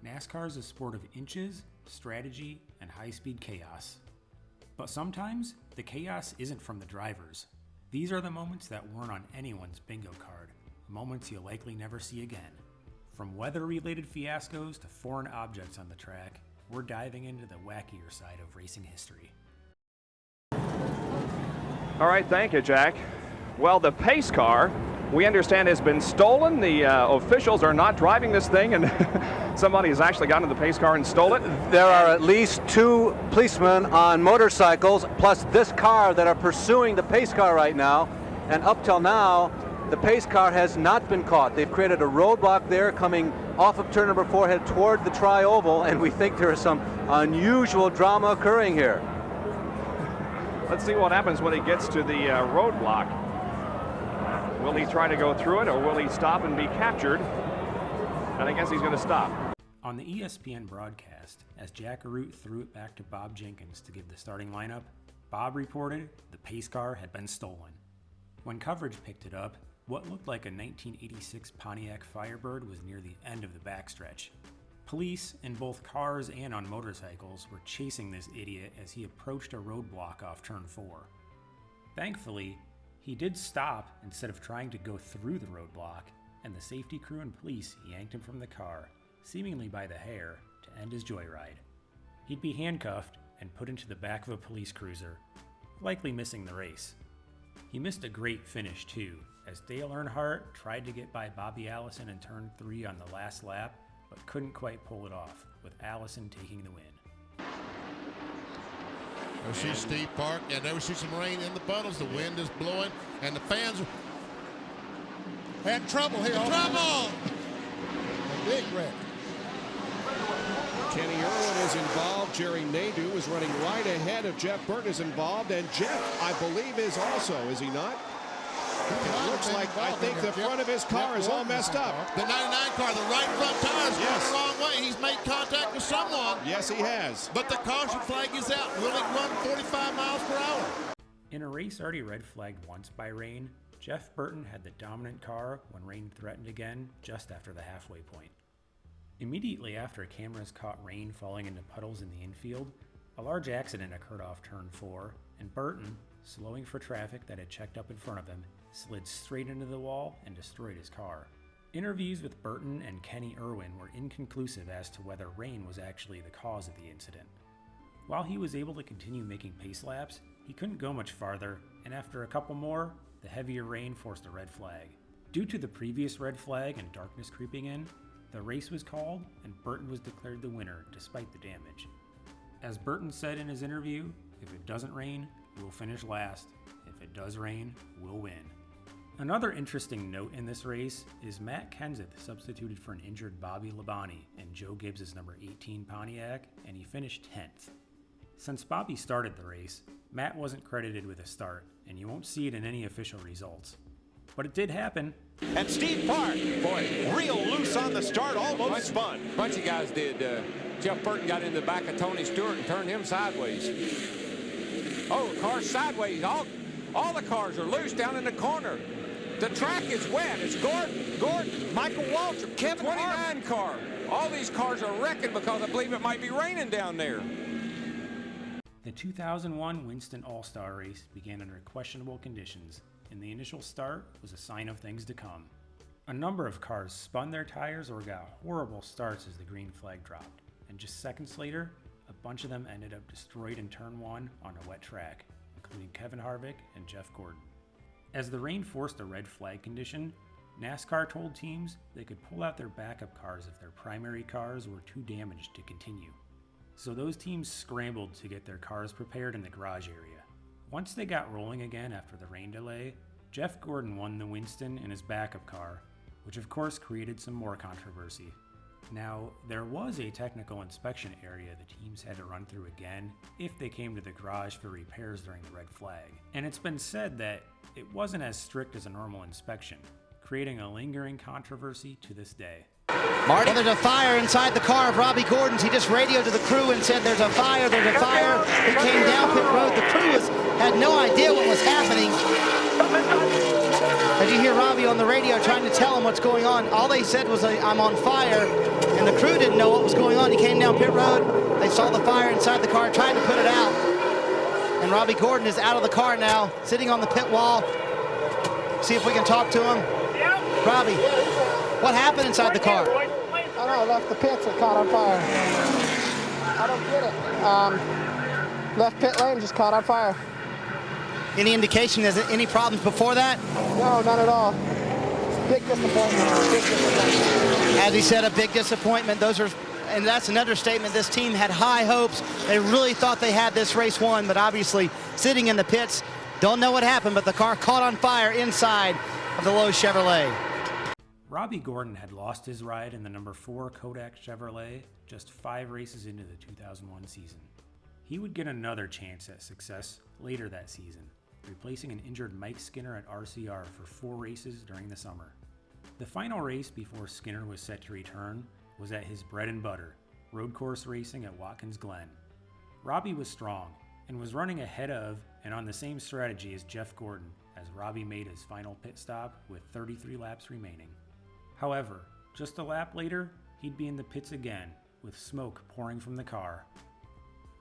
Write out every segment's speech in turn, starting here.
NASCAR is a sport of inches, strategy, and high-speed chaos. But sometimes, the chaos isn't from the drivers. These are the moments that weren't on anyone's bingo card, moments you'll likely never see again. From weather-related fiascos to foreign objects on the track, we're diving into the wackier side of racing history. All right, thank you, Jack. Well, the pace car, we understand, has been stolen. The officials are not driving this thing, and somebody has actually gotten in the pace car and stole it. There are at least 2 policemen on motorcycles, plus this car, that are pursuing the pace car right now. And up till now, the pace car has not been caught. They've created a roadblock there coming off of turn number 4, head toward the tri-oval, and we think there is some unusual drama occurring here. Let's see what happens when he gets to the roadblock. Will he try to go through it, or will he stop and be captured? And I guess he's going to stop. On the ESPN broadcast, as Jack Arute threw it back to Bob Jenkins to give the starting lineup, Bob reported the pace car had been stolen. When coverage picked it up, what looked like a 1986 Pontiac Firebird was near the end of the backstretch. Police, in both cars and on motorcycles, were chasing this idiot as he approached a roadblock off turn 4. Thankfully, he did stop instead of trying to go through the roadblock, and the safety crew and police yanked him from the car, seemingly by the hair, to end his joyride. He'd be handcuffed and put into the back of a police cruiser, likely missing the race. He missed a great finish too, as Dale Earnhardt tried to get by Bobby Allison in turn 3 on the last lap, but couldn't quite pull it off, with Allison taking the win. We see Steve Park, and there we see some rain in the puddles. The wind is blowing, and the fans had trouble here. Trouble! A big wreck. Kenny Irwin is involved. Jerry Nadeau is running right ahead of Jeff Burton is involved, and Jeff, I believe, is also, is he not? It looks like, I think the front of his car is all messed up. The 99 car, the right front tire is going the wrong way. He's made contact with someone. Yes, he has. But the caution flag is out. Will he run 45 miles per hour? In a race already red flagged once by rain, Jeff Burton had the dominant car when rain threatened again just after the halfway point. Immediately after cameras caught rain falling into puddles in the infield, a large accident occurred off turn 4, and Burton, slowing for traffic that had checked up in front of him, slid straight into the wall and destroyed his car. Interviews with Burton and Kenny Irwin were inconclusive as to whether rain was actually the cause of the incident. While he was able to continue making pace laps, he couldn't go much farther, and after a couple more, the heavier rain forced a red flag. Due to the previous red flag and darkness creeping in, the race was called and Burton was declared the winner despite the damage. As Burton said in his interview, "If it doesn't rain, we'll finish last. If it does rain, we'll win." Another interesting note in this race is Matt Kenseth substituted for an injured Bobby Labonte in Joe Gibbs' number 18 Pontiac, and he finished 10th. Since Bobby started the race, Matt wasn't credited with a start, and you won't see it in any official results. But it did happen. And Steve Park, boy, real loose on the start, almost spun. Bunch of guys did. Jeff Burton got in the back of Tony Stewart and turned him sideways. Oh, the car's sideways. All the cars are loose down in the corner. The track is wet. It's Gordon, Michael Waltrip, Kevin 29 car. All these cars are wrecking because I believe it might be raining down there. The 2001 Winston All-Star race began under questionable conditions, and the initial start was a sign of things to come. A number of cars spun their tires or got horrible starts as the green flag dropped, and just seconds later, a bunch of them ended up destroyed in turn 1 on a wet track, including Kevin Harvick and Jeff Gordon. As the rain forced a red flag condition, NASCAR told teams they could pull out their backup cars if their primary cars were too damaged to continue. So those teams scrambled to get their cars prepared in the garage area. Once they got rolling again after the rain delay, Jeff Gordon won the Winston in his backup car, which of course created some more controversy. Now, there was a technical inspection area the teams had to run through again if they came to the garage for repairs during the red flag. And it's been said that it wasn't as strict as a normal inspection, creating a lingering controversy to this day. Marty? Well, there's a fire inside the car of Robbie Gordon's. He just radioed to the crew and said, there's a fire, there's a fire. He came down pit road. The crew had no idea what was happening. As you hear Robbie on the radio trying to tell him what's going on, all they said was, I'm on fire, and the crew didn't know what was going on. He came down pit road. They saw the fire inside the car, tried to put it out. And Robbie Gordon is out of the car now, sitting on the pit wall. See if we can talk to him. Robbie, what happened inside the car? I don't know, I left the pits, it caught on fire. I don't get it. Left pit lane, just caught on fire. Any indication, is there any problems before that? No, none at all. Big disappointment. As he said, a big disappointment. And that's an understatement. This team had high hopes. They really thought they had this race won, but obviously sitting in the pits, don't know what happened, but the car caught on fire inside of the Lowe's Chevrolet. Robbie Gordon had lost his ride in the number 4 Kodak Chevrolet just 5 races into the 2001 season. He would get another chance at success later that season, replacing an injured Mike Skinner at RCR for 4 races during the summer. The final race before Skinner was set to return was at his bread and butter, road course racing at Watkins Glen. Robbie was strong and was running ahead of and on the same strategy as Jeff Gordon as Robbie made his final pit stop with 33 laps remaining. However, just a lap later, he'd be in the pits again with smoke pouring from the car.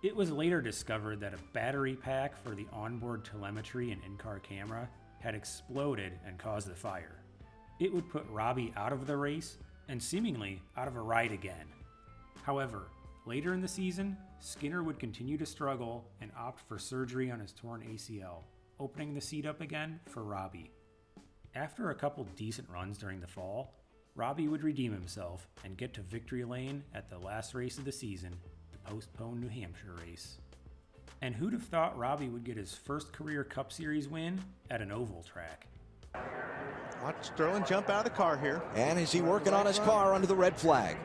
It was later discovered that a battery pack for the onboard telemetry and in-car camera had exploded and caused the fire. It would put Robbie out of the race and seemingly out of a ride again. However, later in the season, Skinner would continue to struggle and opt for surgery on his torn ACL, opening the seat up again for Robbie. After a couple decent runs during the fall, Robbie would redeem himself and get to victory lane at the last race of the season, the postponed New Hampshire race. And who'd have thought Robbie would get his first career Cup Series win at an oval track? Watch Sterling jump out of the car here. And is he working on his car under the red flag?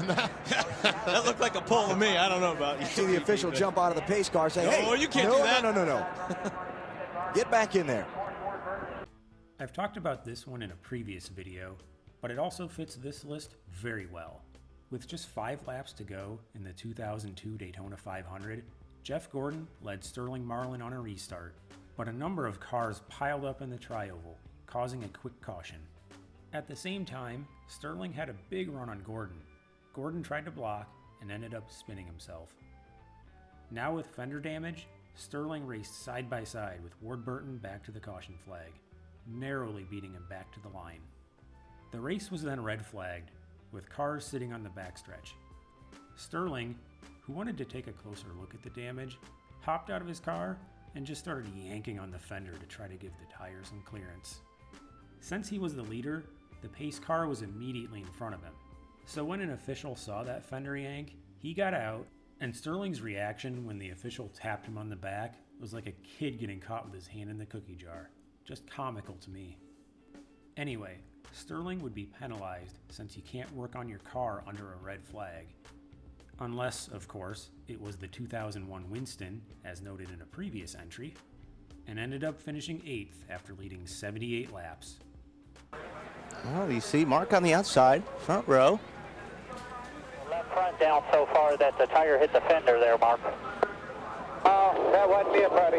That looked like a pull to me. I don't know about you. See the official jump out of the pace car saying, "Oh, hey, you can't do that." No. Get back in there. I've talked about this one in a previous video, but it also fits this list very well. With just 5 laps to go in the 2002 Daytona 500, Jeff Gordon led Sterling Marlin on a restart, but a number of cars piled up in the tri-oval, causing a quick caution. At the same time, Sterling had a big run on Gordon. Gordon tried to block and ended up spinning himself. Now with fender damage, Sterling raced side by side with Ward Burton back to the caution flag, narrowly beating him back to the line. The race was then red flagged, with cars sitting on the backstretch. Sterling, who wanted to take a closer look at the damage, hopped out of his car and just started yanking on the fender to try to give the tire some clearance. Since he was the leader, the pace car was immediately in front of him. So when an official saw that fender yank, he got out, and Sterling's reaction when the official tapped him on the back was like a kid getting caught with his hand in the cookie jar. Just comical to me. Anyway, Sterling would be penalized since you can't work on your car under a red flag. Unless, of course, it was the 2001 Winston, as noted in a previous entry, and ended up finishing 8th after leading 78 laps. Well, you see Mark on the outside, front row. Left front down so far that the tire hit the fender there, Mark. That wasn't it, buddy.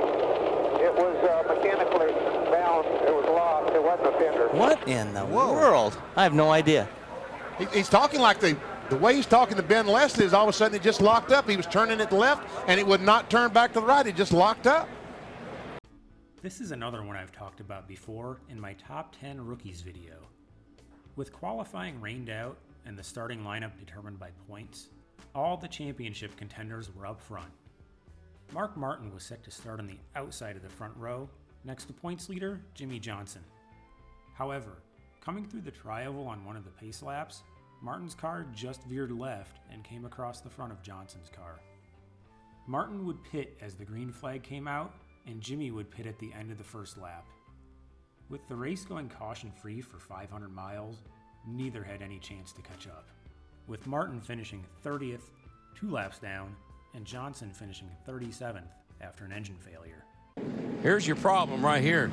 It was mechanically down. It was locked. It wasn't a fender. What in the world? I have no idea. He's talking like the way he's talking to Ben Leslie is all of a sudden it just locked up. He was turning it left, and it would not turn back to the right. It just locked up. This is another one I've talked about before in my top 10 rookies video. With qualifying rained out and the starting lineup determined by points, all the championship contenders were up front. Mark Martin was set to start on the outside of the front row, next to points leader Jimmy Johnson. However, coming through the tri-oval on one of the pace laps, Martin's car just veered left and came across the front of Johnson's car. Martin would pit as the green flag came out, and Jimmy would pit at the end of the first lap. With the race going caution-free for 500 miles, neither had any chance to catch up, with Martin finishing 30th, 2 laps down, and Johnson finishing 37th after an engine failure. Here's your problem right here.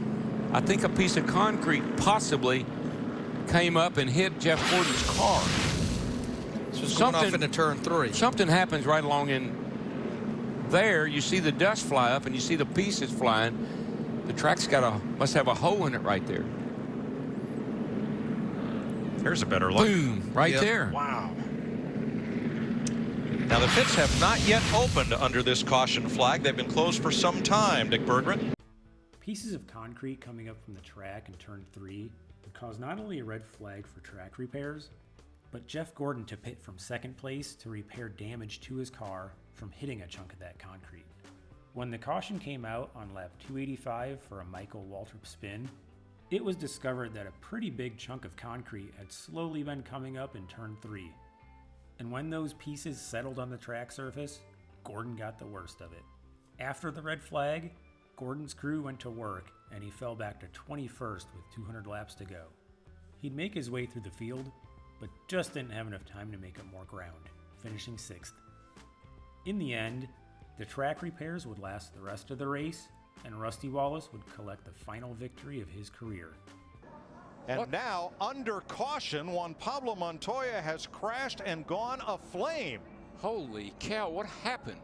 I think a piece of concrete possibly came up and hit Jeff Gordon's car. This was going off into turn 3. Something happens right along in there. You see the dust fly up and you see the pieces flying. The track's must have a hole in it right there. Here's a better look. Boom, right there. Wow. Now the pits have not yet opened under this caution flag. They've been closed for some time, Dick Berggren. Pieces of concrete coming up from the track in turn 3 would cause not only a red flag for track repairs, but Jeff Gordon to pit from second place to repair damage to his car from hitting a chunk of that concrete. When the caution came out on lap 285 for a Michael Waltrip spin, it was discovered that a pretty big chunk of concrete had slowly been coming up in turn 3. And when those pieces settled on the track surface, Gordon got the worst of it. After the red flag, Gordon's crew went to work and he fell back to 21st with 200 laps to go. He'd make his way through the field, but just didn't have enough time to make up more ground, finishing 6th. In the end, the track repairs would last the rest of the race, and Rusty Wallace would collect the final victory of his career. And now, under caution, Juan Pablo Montoya has crashed and gone aflame. Holy cow, what happened?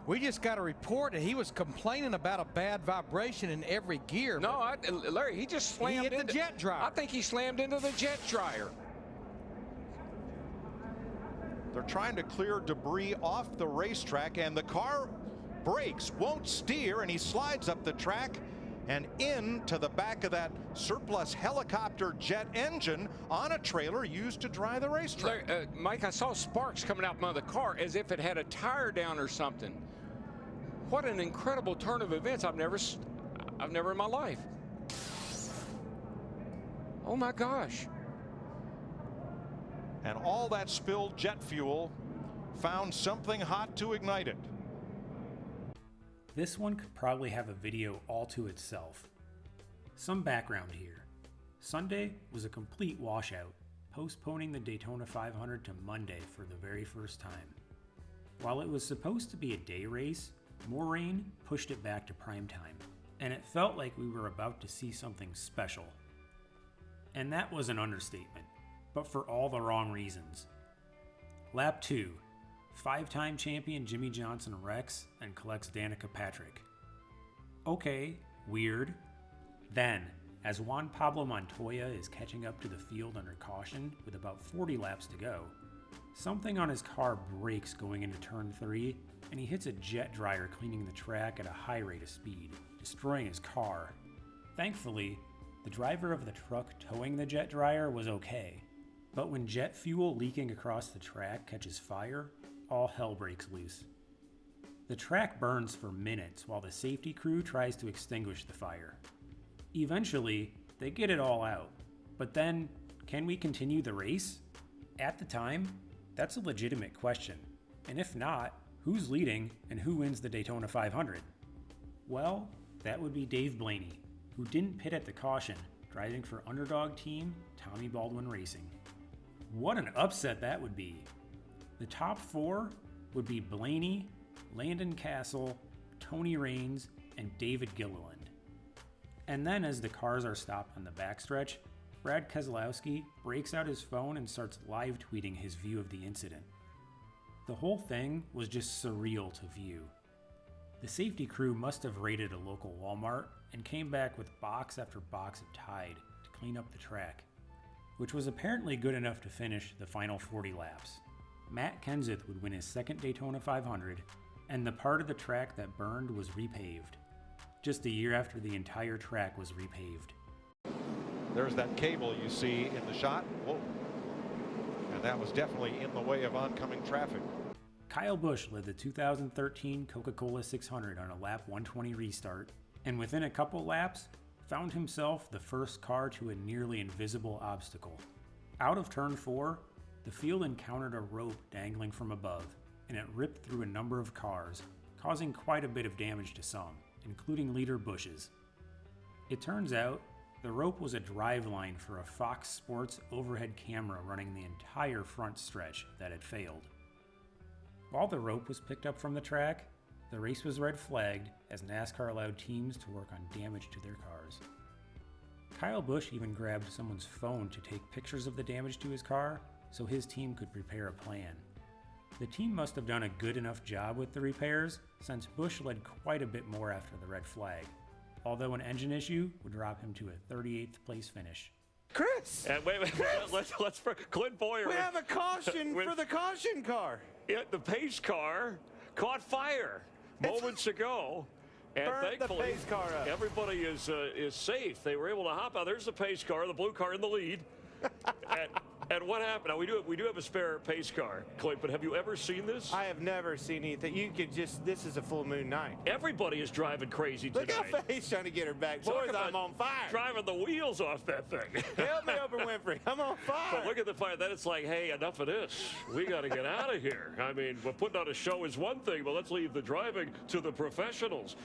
We just got a report that he was complaining about a bad vibration in every gear. No, Larry, he just slammed into the jet dryer. I think he slammed into the jet dryer. They're trying to clear debris off the racetrack, and the car brakes, won't steer, and he slides up the track and into the back of that surplus helicopter jet engine on a trailer used to dry the racetrack. Larry, Mike, I saw sparks coming out from the car as if it had a tire down or something. What an incredible turn of events. I've never in my life. Oh my gosh. And all that spilled jet fuel found something hot to ignite it. This one could probably have a video all to itself. Some background here. Sunday was a complete washout, postponing the Daytona 500 to Monday for the very first time. While it was supposed to be a day race, more rain pushed it back to prime time, and it felt like we were about to see something special. And that was an understatement, but for all the wrong reasons. Lap 2. 5-time champion Jimmy Johnson wrecks and collects Danica Patrick. Okay, weird. Then, as Juan Pablo Montoya is catching up to the field under caution with about 40 laps to go, something on his car breaks going into turn 3, and he hits a jet dryer cleaning the track at a high rate of speed, destroying his car. Thankfully, the driver of the truck towing the jet dryer was okay, but when jet fuel leaking across the track catches fire, all hell breaks loose. The track burns for minutes while the safety crew tries to extinguish the fire. Eventually, they get it all out, but then, can we continue the race? At the time, that's a legitimate question, and if not, who's leading and who wins the Daytona 500? Well, that would be Dave Blaney, who didn't pit at the caution, driving for underdog team Tommy Baldwin Racing. What an upset that would be. The top 4 would be Blaney, Landon Castle, Tony Raines, and David Gilliland. And then as the cars are stopped on the backstretch, Brad Keselowski breaks out his phone and starts live tweeting his view of the incident. The whole thing was just surreal to view. The safety crew must have raided a local Walmart and came back with box after box of Tide to clean up the track, which was apparently good enough to finish the final 40 laps. Matt Kenseth would win his second Daytona 500, and the part of the track that burned was repaved, just a year after the entire track was repaved. There's that cable you see in the shot. Whoa. And that was definitely in the way of oncoming traffic. Kyle Busch led the 2013 Coca-Cola 600 on a lap 120 restart, and within a couple laps, found himself the first car to a nearly invisible obstacle. Out of turn 4, the field encountered a rope dangling from above, and it ripped through a number of cars, causing quite a bit of damage to some, including leader Busch's. It turns out, the rope was a driveline for a Fox Sports overhead camera running the entire front stretch that had failed. While the rope was picked up from the track, the race was red flagged as NASCAR allowed teams to work on damage to their cars. Kyle Busch even grabbed someone's phone to take pictures of the damage to his car so his team could prepare a plan. The team must have done a good enough job with the repairs since Busch led quite a bit more after the red flag, although an engine issue would drop him to a 38th place finish. Chris! Wait, let's Clint Boyer. We have a caution for the caution car. Yeah, the pace car caught fire moments ago. And Burnt thankfully, the pace car up. everybody is safe. They were able to hop out. There's the pace car, the blue car in the lead. and what happened? Now we do have a spare pace car, Clint. But have you ever seen this? I have never seen anything. You could just. This is a full moon night. Everybody is driving crazy tonight. Look how Faye's trying to get her back. Boys, I'm on fire. Driving the wheels off that thing. Help me, Oprah Winfrey. I'm on fire. But look at the fire. Then it's like, hey, enough of this. We got to get out of here. I mean, we're putting on a show is one thing, but let's leave the driving to the professionals.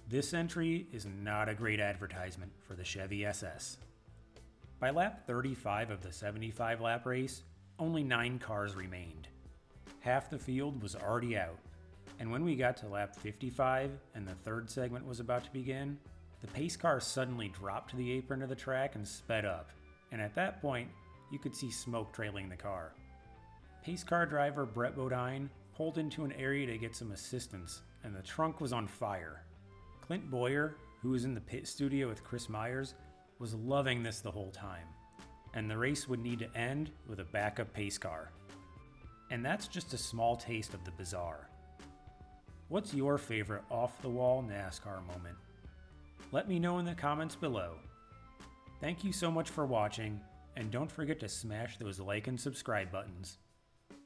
This entry is not a great advertisement for the Chevy SS. By lap 35 of the 75-lap race, only 9 cars remained. Half the field was already out, and when we got to lap 55 and the third segment was about to begin, the pace car suddenly dropped to the apron of the track and sped up, and at that point, you could see smoke trailing the car. Pace car driver Brett Bodine pulled into an area to get some assistance, and the trunk was on fire. Clint Boyer, who was in the pit studio with Chris Myers, was loving this the whole time, and the race would need to end with a backup pace car. And that's just a small taste of the bizarre. What's your favorite off-the-wall NASCAR moment? Let me know in the comments below. Thank you so much for watching, and don't forget to smash those like and subscribe buttons.